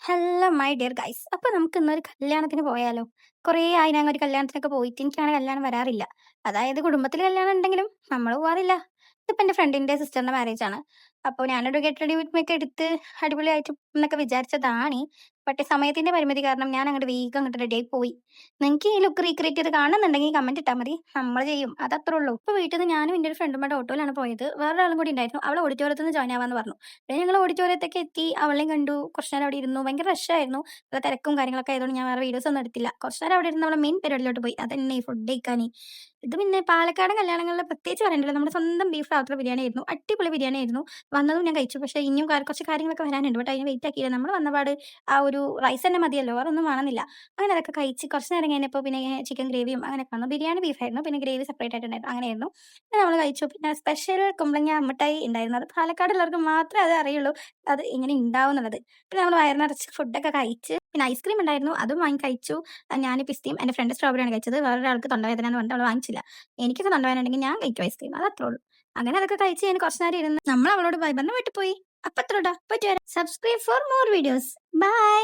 Hello my dear guys. അപ്പൊ നമുക്ക് ഇന്നൊരു കല്യാണത്തിന് പോയാലോ? കുറേ ആയി ഞങ്ങൾ ഒരു കല്യാണത്തിനൊക്കെ പോയിട്ട്. എനിക്കാണ് കല്യാണം വരാറില്ല. അതായത് കുടുംബത്തിൽ കല്യാണം ഉണ്ടെങ്കിലും നമ്മൾ പോവാറില്ല. ഇതിപ്പോ എന്റെ ഫ്രണ്ടിന്റെ സിസ്റ്ററിന്റെ മാരേജ് ആണ്. അപ്പോൾ ഞാനൊരു ഗെറ്റ് റെഡി വിത്ത് ഒക്കെ എടുത്ത് അടിപൊളിയായിട്ട് എന്നൊക്കെ വിചാരിച്ചതാണ്. പക്ഷേ സമയത്തിന്റെ പരിമിതി കാരണം ഞാൻ അങ്ങോട്ട് വേഗം അങ്ങോട്ട് റെഡി ആയി പോയി. നിങ്ങൾക്ക് ഈ ലുക്ക് റീക്രിയേറ്റ് ചെയ്ത് കാണുന്നുണ്ടെങ്കിൽ കമന്റ് ഇട്ടാൽ മതി, നമ്മൾ ചെയ്യും, അതത്രേ ഉള്ളൂ. ഇപ്പൊ വീട്ടിൽ നിന്ന് ഞാനും എൻ്റെ ഒരു ഫ്രണ്ടുമായിട്ട് ഓട്ടോയിലാണ് പോയത്. വേറൊരാളും കൂടി ഉണ്ടായിരുന്നു. അവൾ ഓഡിറ്റോറിയത്തിൽ നിന്ന് ജോയിൻ ആവാന്ന് പറഞ്ഞു. പിന്നെ ഞങ്ങൾ ഓഡിറ്റോറിയത്തൊക്കെ എത്തി, അവളെയും കണ്ടു, കുറച്ച് നേരം അവിടെ ഇരുന്നു. ഭയങ്കര റഷായിരുന്നു. നല്ല തിരക്കും കാര്യങ്ങളൊക്കെ ആയതുകൊണ്ട് ഞാൻ വേറെ വീഡിയോസ് ഒന്നും എടുത്തില്ല. കുറച്ച് നേരം അവിടെ ഇരുന്ന് നമ്മളെ മെയിൻ പരിപാടിയിലോട്ട് പോയി. അതന്നെ ഫുഡ് കഴിക്കാൻ. ഇത് പിന്നെ പാലക്കാടൻ കല്യാണങ്ങളിൽ പ്രത്യേകിച്ച് പറയണ്ടല്ലോ, നമ്മുടെ സ്വന്തം ബീഫ് റാവുത്തർ ബിരിയാണി ആയിരുന്നു. അടിപൊളി ബിരിയാണി ആയിരുന്നു. വന്നതും ഞാൻ കഴിച്ചു. പക്ഷേ ഇനിയും കുറച്ച് കാര്യങ്ങളൊക്കെ വരാനുണ്ട്. ബട്ട് അതിന് വെയിറ്റ് ആക്കിയില്ല. നമ്മൾ വന്നപാട് ആ ഒരു റൈസ് തന്നെ മതിയല്ലോ, വേറെ ഒന്നും വേണമെന്നില്ല. അങ്ങനെ അതൊക്കെ കഴിച്ച് കുറച്ച് നേരം കഴിഞ്ഞപ്പോൾ പിന്നെ ചിക്കൻ ഗ്രേവിയും അങ്ങനെയൊക്കെ വന്നു. ബിരിയാണി ബീഫായിരുന്നു, പിന്നെ ഗ്രേവി സെപ്പറേറ്റ് ആയിട്ടുണ്ടായിരുന്നു. അങ്ങനെയായിരുന്നു. പിന്നെ നമ്മൾ കഴിച്ചു. പിന്നെ സ്പെഷ്യൽ കുമ്പളങ്ങ അമ്മട്ടായി ഉണ്ടായിരുന്നു. അത് പാലക്കാടുള്ളവർക്ക് മാത്രമേ അത് അറിയുള്ളൂ, അത് ഇങ്ങനെ ഉണ്ടാവും എന്നുള്ളത്. പിന്നെ നമ്മൾ വയറ് നിറച്ച് ഫുഡൊക്കെ കഴിച്ച് പിന്നെ ഐസ്ക്രീം ഉണ്ടായിരുന്നു, അതും വാങ്ങി കഴിച്ചു. ഞാൻ പിസ്തയും എൻ്റെ ഫ്രണ്ട് സ്ട്രോബെറിയാണ് കഴിച്ചത്. വേറൊരാൾക്ക് തൊണ്ടവേദന എന്ന് പറഞ്ഞിട്ട് അവൾ വാങ്ങിച്ചില്ല. എനിക്കൊക്കെ തൊണ്ടവേദന ഉണ്ടെങ്കിൽ ഞാൻ കഴിക്കും ഐസ്ക്രീം, അത് അത്രേ ഉള്ളൂ. അങ്ങനെ അതൊക്കെ കഴിച്ച് ഞാൻ കുറച്ച് നേരം ഇരുന്ന് നമ്മൾ അവളോട് ബൈ പറഞ്ഞ് വിട്ടു പോയി. അപ്പൊ അത്ര പോയിട്ട് വരാം. Subscribe for more videos. By.